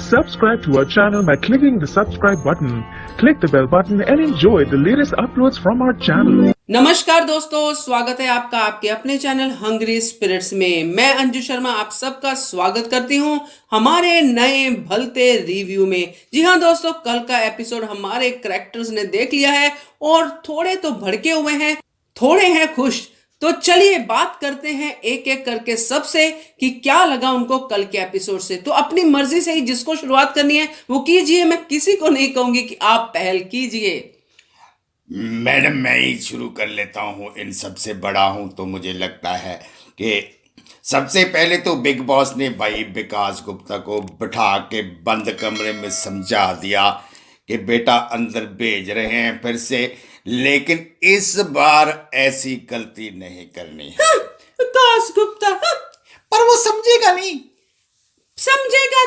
Subscribe to our channel by clicking the subscribe button. Click the bell button and enjoy the latest uploads from our channel. नमस्कार दोस्तों, स्वागत है आपका आपके अपने चैनल हंग्री स्पिरिट्स में। मैं अंजू शर्मा आप सबका स्वागत करती हूं हमारे नए भलते रिव्यू में। जी हाँ दोस्तों, कल का एपिसोड हमारे कैरेक्टर्स ने देख लिया है और थोड़े तो भड़के हुए हैं, थोड़े हैं खुश। तो चलिए बात करते हैं एक एक करके सबसे कि क्या लगा उनको कल के एपिसोड से। तो अपनी मर्जी से ही जिसको शुरुआत करनी है वो कीजिए, मैं किसी को नहीं कहूंगी कि आप पहल कीजिए। मैडम मैं ही शुरू कर लेता हूँ, इन सबसे बड़ा हूँ तो मुझे लगता है कि सबसे पहले तो बिग बॉस ने भाई विकास गुप्ता को बिठा के बंद कमरे में समझा दिया कि बेटा अंदर भेज रहे हैं फिर से, लेकिन इस बार ऐसी गलती नहीं करनी है। विकास गुप्ता पर वो समझेगा नहीं, समझेगा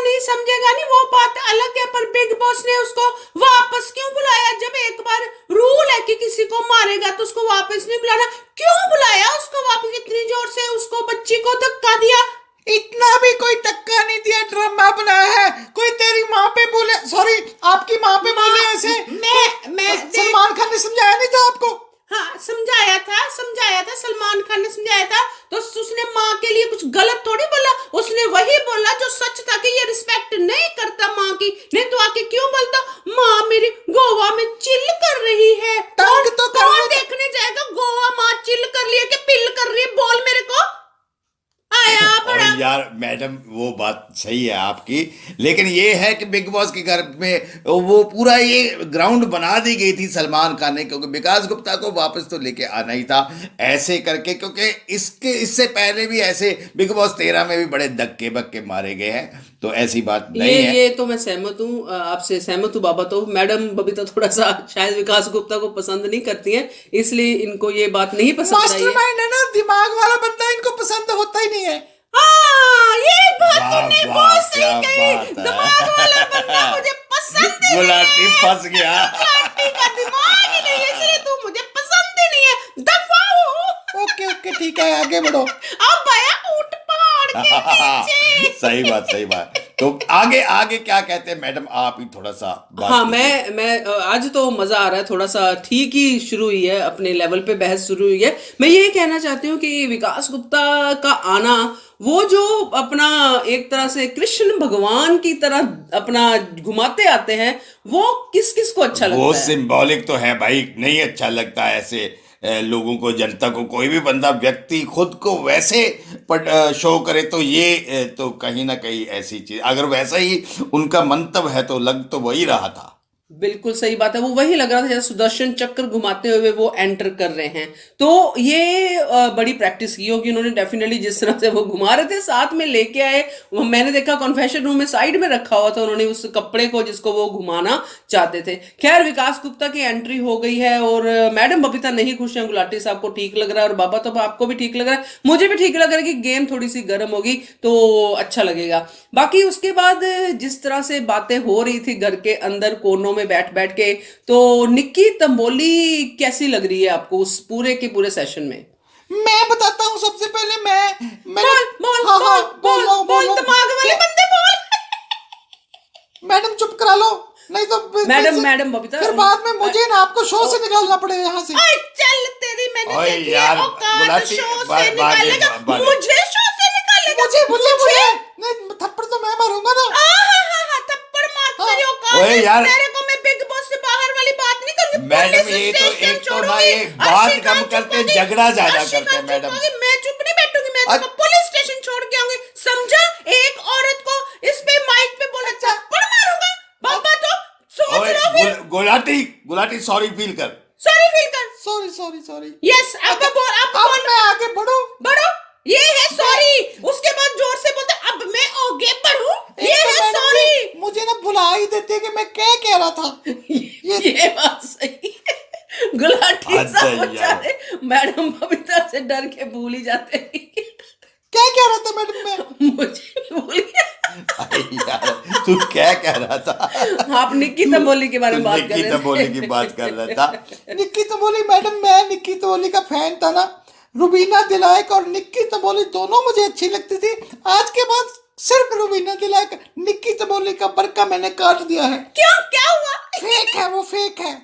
नहीं वो बात अलग है, पर बिग बॉस ने उसको वापस क्यों बुलाया? जब एक बार रूल है कि किसी को मारेगा तो उसको वापस नहीं बुलाना, क्यों बुलाया उसको वापस? इतनी जोर से उसको बच्ची को धक्का दिया। इतना भी कोई धक्का नहीं दिया, ड्रामा बनाया है। कोई तेरी माँ पे बोले, सॉरी आपकी माँ पे बोले ऐसे? मैं सलमान खान ने समझाया नहीं था आपको? हाँ समझाया था सलमान खान ने समझाया था। तो उसने माँ के लिए कुछ गलत थोड़ी बोला, उसने वही बोला जो सच था कि ये रिस्पेक्ट नहीं करता माँ की। नहीं तो आके क्यों बोलता माँ मेरी गोवा में चिल कर रही है? कौन देखने जाएगा गोवा माँ चिल कर रही है कि पिल कर रही है? बोल मेरे को। और यार मैडम वो बात सही है आपकी, लेकिन ये है कि बिग बॉस के घर में वो पूरा ये ग्राउंड बना दी गई थी सलमान खान ने, क्योंकि विकास गुप्ता को वापस तो लेके आना ही था ऐसे करके, क्योंकि इससे पहले भी ऐसे बिग बॉस 13 में भी बड़े धक्के बक्के मारे गए हैं, तो ऐसी बात नहीं है। ये तो मैं सहमत हूँ, आपसे सहमत हूँ बाबा। तो मैडम बबीता थोड़ा सा शायद विकास गुप्ता को पसंद नहीं करती हैं, इसलिए इनको ये बात नहीं पसंद आई है। मास्टरमाइंड है ना, दिमाग वाला बंदा, इनको पसंद होता ही नहीं है। ये बात तूने बहुत सही कही, दिमाग वाला बंदा मुझे पसंद ही नहीं है। गुलाटी फंस गया। गुलाटी का दिमाग ही नहीं है, इसलिए तू मुझे पसंद ही नहीं है। दफा हो। ओके ठीक है, आगे बढ़ो। अब आया ऊंट पहाड़ के नीचे। सही बात। तो आगे क्या कहते हैं मैडम, आप ही थोड़ा सा बात। हाँ मैं आज तो मजा आ रहा है, थोड़ा सा ठीक ही शुरू हुई है, अपने लेवल पे बहस शुरू हुई है। मैं ये कहना चाहती हूँ कि विकास गुप्ता का आना, वो जो अपना एक तरह से कृष्ण भगवान की तरह अपना घुमाते आते हैं, वो किस किस को अच्छा लगता है? वो सिंबॉलिक तो है भाई, नहीं अच्छा लगता ऐसे लोगों को, जनता को। कोई भी बंदा व्यक्ति खुद को वैसे शो करे तो ये तो कहीं ना कहीं ऐसी चीज, अगर वैसा ही उनका मंतव्य है तो लग तो वही रहा था। बिल्कुल सही बात है, वो वही लग रहा था जैसे सुदर्शन चक्र घुमाते हुए वो एंटर कर रहे हैं। तो ये बड़ी प्रैक्टिस की होगी उन्होंने डेफिनेटली, जिस तरह से वो घुमा रहे थे, साथ में लेके आए। वो मैंने देखा कॉन्फेशन रूम में साइड में रखा हुआ था उन्होंने उस कपड़े को जिसको वो घुमाना चाहते थे। खैर विकास गुप्ता की एंट्री हो गई है और मैडम बबीता नहीं खुश है, गुलाटी साहब को ठीक लग रहा है और बाबा तो आपको भी ठीक लग रहा है, मुझे भी ठीक लग रहा है कि गेम थोड़ी सी गर्म होगी तो अच्छा लगेगा। बाकी उसके बाद जिस तरह से बातें हो रही थी घर के अंदर कोनों में बैठ के, तो निक्की तंबोली कैसी लग रही है आपको उस पूरे के पूरे सेशन में? मैं बताता हूँ सबसे पहले बोल दिमाग वाले बंदे बोल। मैडम चुप करा लो, नहीं तो मैडम बबीता फिर बाद में मुझे ना आपको शो से निकालना पड़ेगा यहाँ से। चल तेरी मैंने देखी है औकात, शो से मुझे शो से निकालेगा। मुझे नहीं, थप्पड़ तो मैं मारूंगा ना। थप्पड़ मार तेरी औकात। तेरे को मैं बिग बॉस से बाहर वाली बात नहीं करूंगी मैडम। ये तो एक तो ना एक बात कम करते, झगड़ा ज्यादा करते हैं मैडम। मैं चुप नहीं बैठूंगी, मैं तो पुलिस स्टेशन छोड़ के आऊंगी, समझा? एक औरत को इस पे माइक पे बोला थप्पड़ मारूंगा, बाबा तो सोच लो। गुलाटी सॉरी फील कर। सॉरी। यस अब बोल मैं आगे बढ़ो। ये है सॉरी, उसके बाद जोर से बोलता अब मैं आगे बढ़ूं, ये है सॉरी। मुझे ना भुला ही देते कि मैं क्या कह रहा था। ये बात सही है। गुलाटी साहब मैडम बबीता से डर के भूल ही जाते हैं। क्या कह रहा था मैडम मैं? मुझे भूल गया। यार तू क्या कह रहा था? आप निक्की तंबोली के बारे में बात कर रहे थे। निक्की तंबोली की बात कर रहा था। निक्की तंबोली मैडम, मैं निक्की तंबोली का फैन था ना। रुबीना दिलायक और निक्की तंबोली दोनों मुझे अच्छी लगती थी। आज के बाद सिर्फ रुबीना दिलायक, निक्की तंबोली का बरका मैंने काट दिया है। क्यों, क्या हुआ? फेक है वो, फेक है।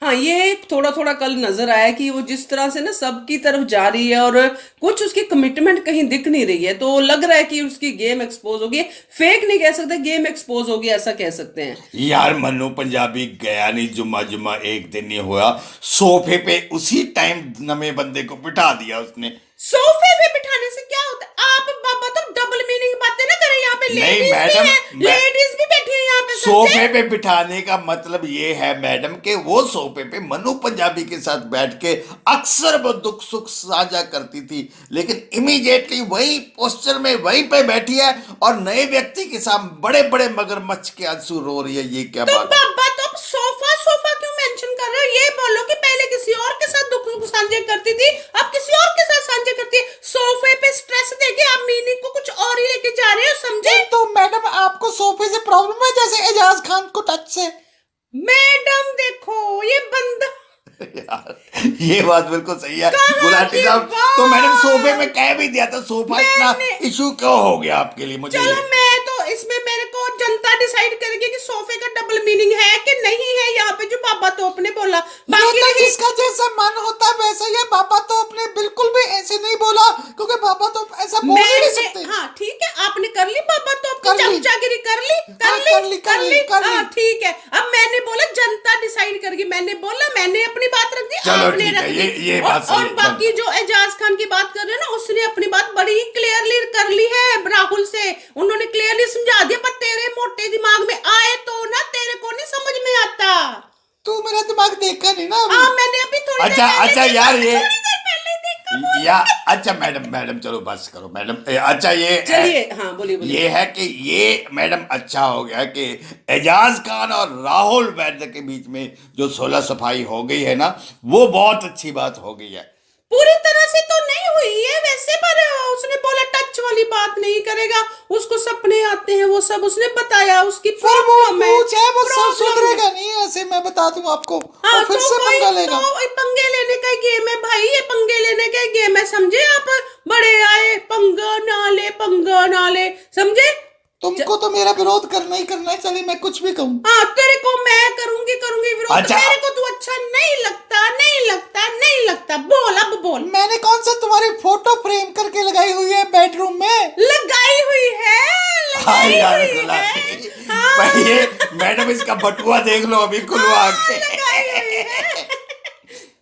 हाँ, ये थोड़ा थोड़ा कल नजर आया कि वो जिस तरह से ना सबकी तरफ जा रही है और कुछ उसकी कमिटमेंट कहीं दिख नहीं रही है, तो लग रहा है कि उसकी गेम एक्सपोज होगी। फेक नहीं कह सकते, गेम एक्सपोज होगी ऐसा कह सकते हैं। यार मन्नू पंजाबी गया नहीं, जुम्मा जुम्मा एक दिन नहीं हुआ, सोफे पे उसी टाइम नवे बंदे को बिठा दिया उसने। सोफे पे बिठाने से क्या होता है? आप बाबा तो डबल मीनिंग बातें ना करें, यहाँ पे नहीं लेडीज भी मैडम, हैं, लेडीज भी बैठी है यहाँ पे। सोफे पे बिठाने का मतलब ये है मैडम कि वो सोफे पे मनु पंजाबी के साथ बैठ के अक्सर वो दुख सुख साझा करती थी, लेकिन इमीडिएटली वही पोस्चर में वहीं पे बैठी है और नए व्यक्ति के साथ बड़े बड़े मगरमच्छ के आंसू रो रही है। ये क्या तो बात है? बाबा तो सोफा सोफा क्यों मेंशन कर रहे हो? ये बोलो कि पहले किसी और के साथ दुख सुख साझा करती थी, अब किसी और के साथ साझा करती है। सोफे पे स्ट्रेस देके आप मीनिंग को कुछ और ही लेके जा रहे हो, समझे? तो मैडम आपको सोफे से प्रॉब्लम है जैसे एजाज खान को टच से? मैडम देखो ये बंदा यार ये बात बिल्कुल सही है कहाँ गुलाटी की साहब। तो बात? मैडम सोफे में कह भी दिया था, सोफा इतना इशू क्यों हो गया आपके लिए? मुझे चलो मैं तो इसमें मेरे को जनता डिसाइड करेगी कि सोफे का डबल मीनिंग है कि नहीं है। यहाँ पे जो बाबा तो अपने बोला, बाकी तो नहीं। जिसका जैसा मन होता है वैसा ही है। बाबा तो अपने बिल्कुल भी ऐसे नहीं बोला, क्योंकि बाबा तो ऐसा बोल ही नहीं सकते। हाँ ठीक है, आपने कर ली बाबा तो कर अपनी ली। चमचागिरी कर ली, हाँ, कर ली। हाँ ठीक है। अब मैंने बोला जनता डिसाइड करेगी, मैंने बोला, मैंने अपनी बात रख दी, चलो आपने ठीक है, रख दी। ये बात सही और है। बाकी जो एजाज खान की बात कर रहे हैं ना, उसने अपनी बात बड़ी ही क्लियरली कर ली है राहुल से। उन्होंने क्लियरली समझा दिया, पर तेरे मोटे दिमाग में आए तो ना, तेरे को नहीं समझ में आता। तू मेरा दिमाग देखा नहीं ना अभी। हाँ मैंने अभी थोड़ी देर अच्छा पहले अच्छा देखा, यार ये थोड़ी देर पहले देखा। या अच्छा मैडम चलो बस करो मैडम। अच्छा ये चलिए हाँ बोलिए बोलिए। ये है कि ये मैडम अच्छा हो गया कि एजाज खान और राहुल वैद्य के बीच में जो 16 सफाई हो गई है ना, वो बहुत अच्छी बात हो गई है। पूरी तरह से तो नहीं हुई है वैसे, पर उसने बोला टच वाली बात नहीं करेगा, उसको सपने आते हैं, वो सब उसने बताया। उसकी फिर वो प्रॉब्लम है, पूछ है, वो सब प्रॉब्लम है। सुधरेगा नहीं ऐसे, मैं बता दूं आपको। हाँ और फिर तो से पंगा लेगा। तो पंगे लेने का गेम है भाई, ये पंगे लेने का गेम है, समझे आप? बड़े आए पंगा ना ले, समझे? तुमको तो मेरा विरोध करना ही करना है, चले मैं कुछ भी कहूँ। हाँ तेरे को मैं करूंगी विरोध। अच्छा। मेरे को तू अच्छा नहीं लगता, बोल अब बोल। मैंने कौन सा तुम्हारी फोटो फ्रेम करके लगाई हुई है बेडरूम में? लगाई हुई है, हाँ लगाई यार हुई है। गुलाटी, हाँ। भाई ये मैडम इसका बटुआ देख लो अभी खुलवा के। लगाई हुई है।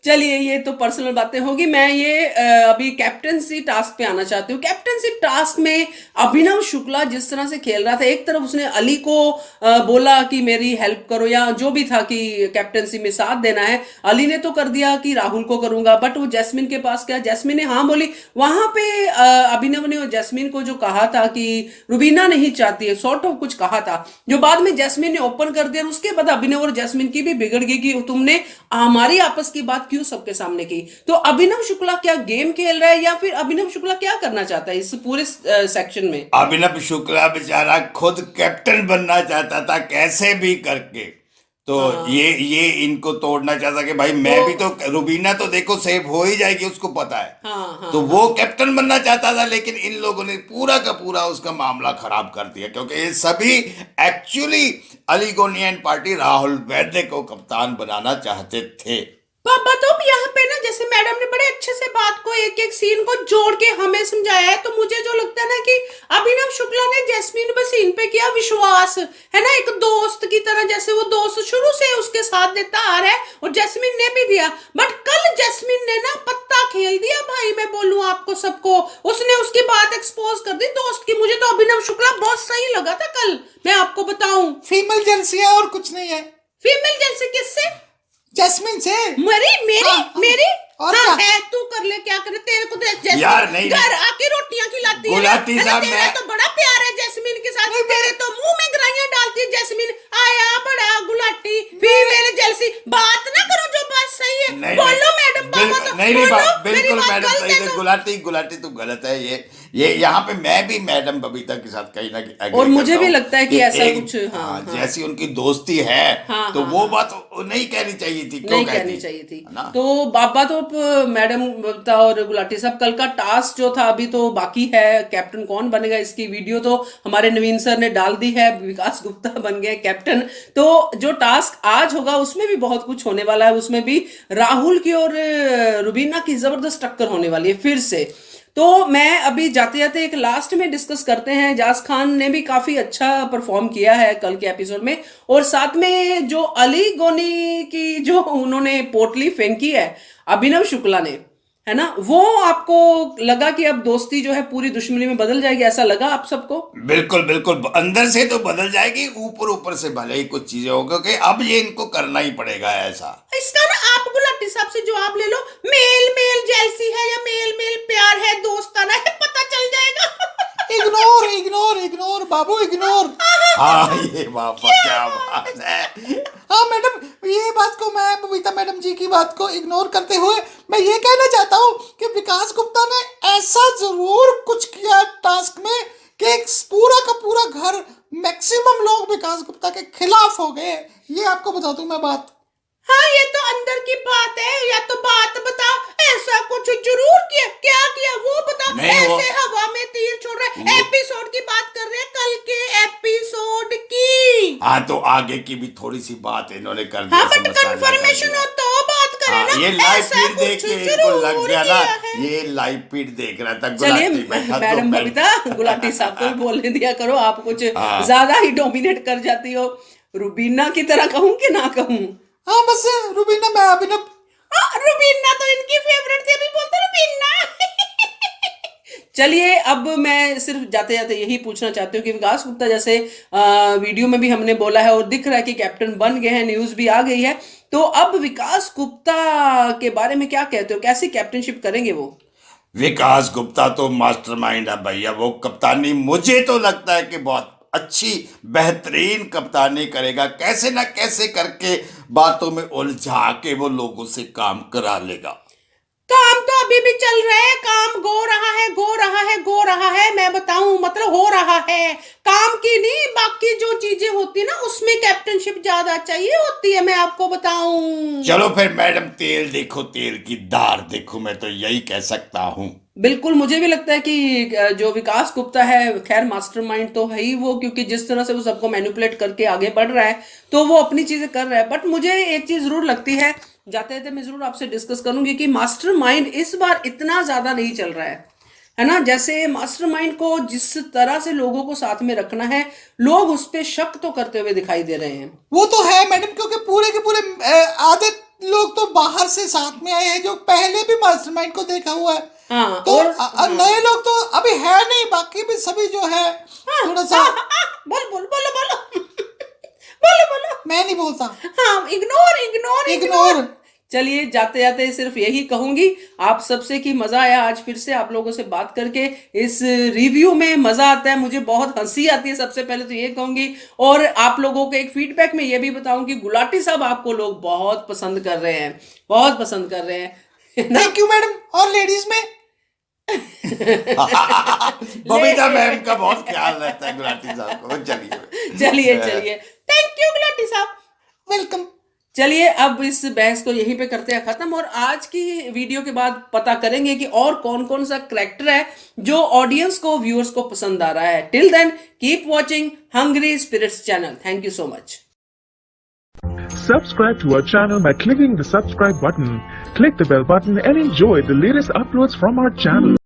चलिए ये तो पर्सनल बातें होगी। मैं ये अभी कैप्टनसी टास्क पे आना चाहती हूँ। कैप्टनसी टास्क में अभिनव शुक्ला जिस तरह से खेल रहा था, एक तरफ उसने अली को बोला कि मेरी हेल्प करो या जो भी था कि कैप्टनसी में साथ देना है, अली ने तो कर दिया कि राहुल को करूंगा, बट वो जैस्मिन के पास गया, जैस्मिन ने हाँ बोली। वहां पे अभिनव ने जैस्मिन को जो कहा था कि रुबीना नहीं चाहती है, सॉर्ट ऑफ कुछ कहा था, जो बाद में जैस्मिन ने ओपन कर दिया। उसके बाद अभिनव और जैस्मिन की भी बिगड़ गई कि तुमने हमारी आपस की बात क्यों सबके सामने की। तो अभिनव शुक्ला क्या गेम खेल रहा है या फिर अभिनव शुक्ला क्या करना चाहता है इस पूरे सेक्शन में? अभिनव शुक्ला बेचारा खुद कैप्टन बनना चाहता था कैसे भी करके, तो ये इनको तोड़ना चाहता कि भाई मैं भी तो, रुबीना तो देखो सेव हो ही जाएगी, उसको पता है। हाँ, तो वो कैप्टन बनना चाहता था, लेकिन इन लोगों ने पूरा का पूरा उसका मामला खराब कर दिया, क्योंकि ये सभी एक्चुअली अलीगोनियन पार्टी राहुल वैद्य को कप्तान बनाना चाहते थे। बाबा तो यहाँ पे ना, जैसे मैडम ने बड़े अच्छे से बात को एक एक सीन को जोड़ के हमें समझाया है, तो मुझे जो लगता है ना कि अभिनव शुक्ला ने जैस्मिन पे सीन पे किया विश्वास, है ना, एक दोस्त की तरह, जैसे वो दोस्त शुरू से उसके साथ देता आ रहा है और जैस्मिन ने भी दिया। बट कल जैस्मिन ने ना पत्ता खेल दिया भाई, मैं बोलूं आपको सबको, उसने उसकी बात एक्सपोज कर दी दोस्त की। मुझे तो अभिनव शुक्ला बहुत सही लगा था कल, मैं आपको बताऊं। फीमेल जेलसी है और कुछ नहीं है। फीमेल जैसे किससे? जैस्मिन से। मेरी और हाँ, क्या? है तू कर ले, क्या करे, तेरे को तो जैस्मिन यार नहीं, घर आके रोटियां खिलाती है ना, गुलाटी है ना, साहब, तेरा मैं तो बड़ा प्यार है जैस्मिन के साथ, तेरे तो मुंह में ग्राइयां डालती है जैस्मिन। आया बड़ा गुलाटी, फीमेल जैसी बात ना करो, जो बात सही है नहीं, बोलो मैडम। बाबा तो नहीं बोलो, बिल्कुल मेरी बात मैडम गलत सही है है। तो। गुलाटी तुम गलत है। ये यहाँ पे मैं भी मैडम बबीता के साथ कहीं ना कहीं agree और मुझे करता भी हूँ लगता है कि ऐसा कुछ, हाँ, जैसी उनकी दोस्ती है, हाँ, तो हाँ, वो हाँ। बात वो नहीं कहनी चाहिए थी, क्यों नहीं कहती? कहनी चाहिए थी। है ना? तो बाबा तो मैडम बबीता और गुलाटी साहब, कल का टास्क जो था अभी तो बाकी है, कैप्टन कौन बनेगा इसकी वीडियो तो हमारे नवीन सर ने डाल दी है, विकास गुप्ता बन गए कैप्टन। तो जो टास्क आज होगा उसमें भी बहुत कुछ होने वाला है, उसमें भी राहुल की और रुबीना की जबरदस्त टक्कर होने वाली है फिर से। तो मैं अभी जाते जाते एक लास्ट में डिस्कस करते हैं, जास खान ने भी काफी अच्छा परफॉर्म किया है कल के एपिसोड में, और साथ में जो अली गोनी की जो उन्होंने पोटली फेंकी है अभिनव शुक्ला ने, है ना, वो आपको लगा कि अब दोस्ती जो है पूरी दुश्मनी में बदल जाएगी, ऐसा लगा आप सबको? बिल्कुल बिल्कुल, अंदर से तो बदल जाएगी, ऊपर ऊपर से भले ही कुछ चीजें होगी कि अब ये इनको करना ही पड़ेगा ऐसा। इसका ना आप गुलाटी साहब से जवाब ले लो, मेल मेल जेलसी है या मेल मेल प्यार है, दोस्ताना है, पता चल जाएगा। इग्नोर इग्नोर इग्नोर बाबू इग्नोर। हाँ ये बाबा क्या बात है। हाँ मैडम, ये बात को मैं बबीता मैडम जी की बात को इग्नोर करते हुए मैं ये कहना चाहता हूँ कि विकास गुप्ता ने ऐसा जरूर कुछ किया टास्क में कि एक पूरा का पूरा घर, मैक्सिमम लोग विकास गुप्ता के खिलाफ हो गए। ये आपको बता दूं मैं बात। हाँ ये तो अंदर की बात है, या तो बात बताओ, ऐसा कुछ जरूर किया, क्या किया वो बताओ। ऐसे हवा में तीर छोड़ रहे, एपिसोड की बात कर रहे हैं, कल के एपिसोड की। हाँ तो आगे की भी थोड़ी सी बात इन्होंने कर दी। हाँ बट कंफर्मेशन हो तो बात करें ना। ये लाइव फीड देख के इनको लग गया ना, ये लाइव फीड देख रहा था। चलिए मैडम बबीता, गुलाटी साहब को भी बोलने दिया करो, आप कुछ ज्यादा ही डोमिनेट कर जाती हो। रुबीना की तरह कहूँ कि ना कहूँ? हाँ बस रुबीना, मैं अभिनव। रुबीना तो इनकी फेवरेट थी, अभी बोलते रुबीना। चलिए अब मैं सिर्फ जाते जाते यही पूछना चाहती हूँ कि विकास गुप्ता जैसे वीडियो में भी हमने बोला है और दिख रहा है कि कैप्टन बन गए हैं, न्यूज भी आ गई है, तो अब विकास गुप्ता के बारे में क्या कहते हो, कैसी कैप्टनशिप करेंगे वो? विकास गुप्ता तो मास्टरमाइंड है भैया, वो कप्तानी मुझे तो लगता है कि बहुत अच्छी बेहतरीन कप्तानी करेगा, कैसे ना कैसे करके बातों में उलझा के वो लोगों से काम करा लेगा। काम तो अभी भी चल रहा है, काम गो रहा है गो रहा है गो रहा है, मैं बताऊं मतलब हो रहा है, काम की नहीं, बाकी जो चीजें होती है ना उसमें कैप्टनशिप ज्यादा चाहिए होती है, मैं आपको बताऊं। चलो फिर मैडम, तेल देखो तेल की धार देखो, मैं तो यही कह सकता हूँ। बिल्कुल, मुझे भी लगता है कि जो विकास गुप्ता है, खैर मास्टरमाइंड तो है ही वो, क्योंकि जिस तरह से वो सबको मैनिपुलेट करके आगे बढ़ रहा है तो वो अपनी चीजें कर रहा है। बट मुझे एक चीज जरूर लगती है, जाते जाते मैं जरूर आपसे डिस्कस करूंगी कि मास्टरमाइंड इस बार इतना ज्यादा नहीं चल रहा है ना। जैसे मास्टरमाइंड को जिस तरह से लोगों को साथ में रखना है, लोग उस पर शक तो करते हुए दिखाई दे रहे हैं। वो तो है मैडम, क्योंकि पूरे के पूरे आधे लोग तो बाहर से साथ में आए हैं जो पहले भी मास्टरमाइंड को देखा हुआ है। हाँ, तो नए लोग तो अभी है नहीं, बाकी भी सभी जो है थोड़ा सा बोलो मैं नहीं बोलता। हाँ, इग्नोर इग्नोर। चलिए जाते जाते सिर्फ यही कहूंगी आप सबसे कि मजा आया आज फिर से आप लोगों से बात करके। इस रिव्यू में मजा आता है, मुझे बहुत हंसी आती है, सबसे पहले तो ये कहूंगी। और आप लोगों के एक फीडबैक में ये भी बताऊं कि गुलाटी साहब आपको लोग बहुत पसंद कर रहे हैं, बहुत पसंद कर रहे हैं। Thank you madam. और लेडीज में बबीता मैम का बहुत ख्याल रहता है गुलाटी साहब को। चलिए थैंक यू गुलाटी साहब, वेलकम। चलिए अब इस बहस को यहीं पे करते हैं खत्म, और आज की वीडियो के बाद पता करेंगे कि और कौन कौन सा कैरेक्टर है जो ऑडियंस को, व्यूअर्स को पसंद आ रहा है। Till then keep watching hungry spirits channel. Thank you so much. Subscribe to our channel by clicking the subscribe button. Click the bell button and enjoy the latest uploads from our channel.